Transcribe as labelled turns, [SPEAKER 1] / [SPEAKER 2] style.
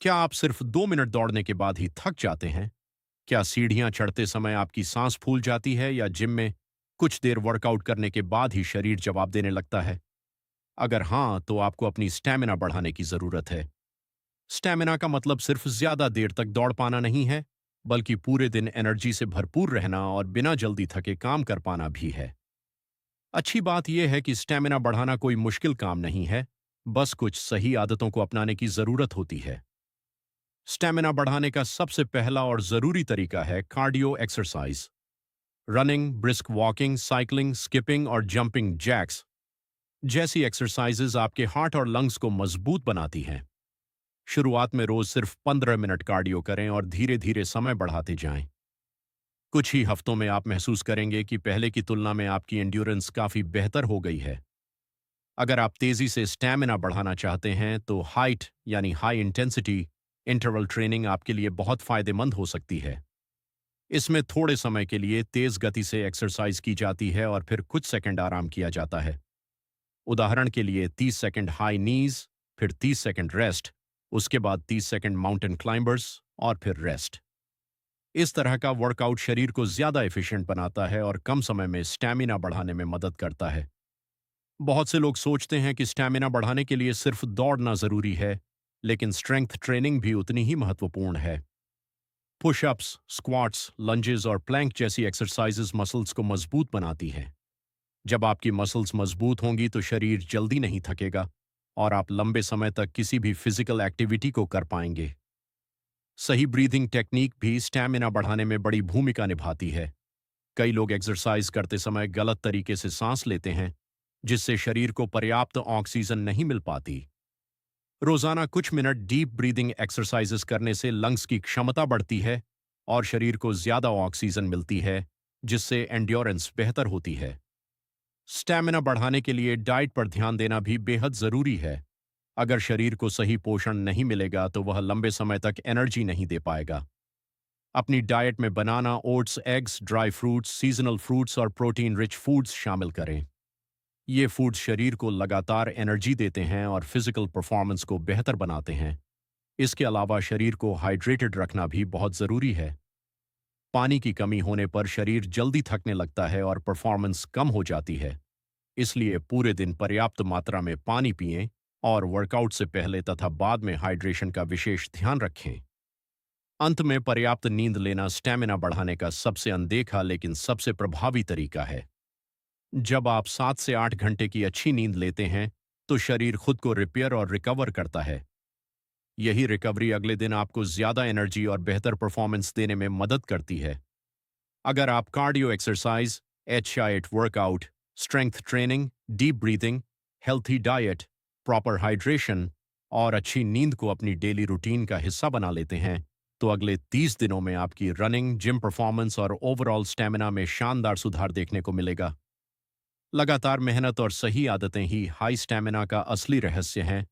[SPEAKER 1] क्या आप सिर्फ 2 मिनट दौड़ने के बाद ही थक जाते हैं? क्या सीढ़ियां चढ़ते समय आपकी सांस फूल जाती है या जिम में कुछ देर वर्कआउट करने के बाद ही शरीर जवाब देने लगता है? अगर हाँ, तो आपको अपनी स्टैमिना बढ़ाने की जरूरत है। स्टैमिना का मतलब सिर्फ ज्यादा देर तक दौड़ पाना नहीं है, बल्कि पूरे दिन एनर्जी से भरपूर रहना और बिना जल्दी थके काम कर पाना भी है। अच्छी बात यह है कि स्टैमिना बढ़ाना कोई मुश्किल काम नहीं है, बस कुछ सही आदतों को अपनाने की जरूरत होती है। स्टैमिना बढ़ाने का सबसे पहला और जरूरी तरीका है cardio exercise. Running, brisk walking, cycling, skipping और जंपिंग जैक्स जैसी एक्सरसाइजेज आपके हार्ट और लंग्स को मजबूत बनाती हैं। शुरुआत में रोज सिर्फ 15 मिनट कार्डियो करें और धीरे धीरे समय बढ़ाते जाएं। कुछ ही हफ्तों में आप महसूस करेंगे कि पहले की तुलना में आपकी एंड्योरेंस काफी बेहतर हो गई है। अगर आप तेजी से स्टैमिना बढ़ाना चाहते हैं तो हाइट यानी हाई इंटेंसिटी इंटरवल ट्रेनिंग आपके लिए बहुत फायदेमंद हो सकती है। इसमें थोड़े समय के लिए तेज गति से एक्सरसाइज की जाती है और फिर कुछ सेकंड आराम किया जाता है। उदाहरण के लिए 30 सेकंड हाई नीज, फिर 30 सेकंड रेस्ट, उसके बाद 30 सेकंड माउंटेन क्लाइंबर्स और फिर रेस्ट। इस तरह का वर्कआउट शरीर को ज्यादा एफिशिएंट बनाता है और कम समय में स्टैमिना बढ़ाने में मदद करता है। बहुत से लोग सोचते हैं कि स्टैमिना बढ़ाने के लिए सिर्फ दौड़ना जरूरी है, लेकिन स्ट्रेंथ ट्रेनिंग भी उतनी ही महत्वपूर्ण है। पुशअप्स, स्क्वाट्स, लंजेस और प्लैंक जैसी एक्सरसाइजेज मसल्स को मजबूत बनाती हैं। जब आपकी मसल्स मजबूत होंगी तो शरीर जल्दी नहीं थकेगा और आप लंबे समय तक किसी भी फिजिकल एक्टिविटी को कर पाएंगे। सही ब्रीदिंग टेक्निक भी स्टैमिना बढ़ाने में बड़ी भूमिका निभाती है। कई लोग एक्सरसाइज करते समय गलत तरीके से सांस लेते हैं, जिससे शरीर को पर्याप्त ऑक्सीजन नहीं मिल पाती। रोजाना कुछ मिनट डीप ब्रीदिंग एक्सरसाइजेस करने से लंग्स की क्षमता बढ़ती है और शरीर को ज्यादा ऑक्सीजन मिलती है, जिससे एंड्योरेंस बेहतर होती है। स्टैमिना बढ़ाने के लिए डाइट पर ध्यान देना भी बेहद जरूरी है। अगर शरीर को सही पोषण नहीं मिलेगा तो वह लंबे समय तक एनर्जी नहीं दे पाएगा। अपनी डाइट में banana, oats, eggs, dry fruits, seasonal fruits और प्रोटीन रिच फूड्स शामिल करें। ये फूड्स शरीर को लगातार एनर्जी देते हैं और फिजिकल परफॉर्मेंस को बेहतर बनाते हैं। इसके अलावा शरीर को हाइड्रेटेड रखना भी बहुत ज़रूरी है। पानी की कमी होने पर शरीर जल्दी थकने लगता है और परफॉर्मेंस कम हो जाती है। इसलिए पूरे दिन पर्याप्त मात्रा में पानी पिएं और वर्कआउट से पहले तथा बाद में हाइड्रेशन का विशेष ध्यान रखें। अंत में पर्याप्त नींद लेना स्टैमिना बढ़ाने का सबसे अनदेखा लेकिन सबसे प्रभावी तरीका है। जब आप 7 से 8 घंटे की अच्छी नींद लेते हैं तो शरीर खुद को रिपेयर और रिकवर करता है। यही रिकवरी अगले दिन आपको ज्यादा एनर्जी और बेहतर परफॉर्मेंस देने में मदद करती है। अगर आप cardio exercise, H workout, strength training, deep breathing, healthy diet, proper hydration और अच्छी नींद को अपनी डेली रूटीन का हिस्सा बना लेते हैं, तो अगले 30 दिनों में आपकी रनिंग, जिम परफॉर्मेंस और ओवरऑल स्टेमिना में शानदार सुधार देखने को मिलेगा। लगातार मेहनत और सही आदतें ही हाई स्टैमिना का असली रहस्य हैं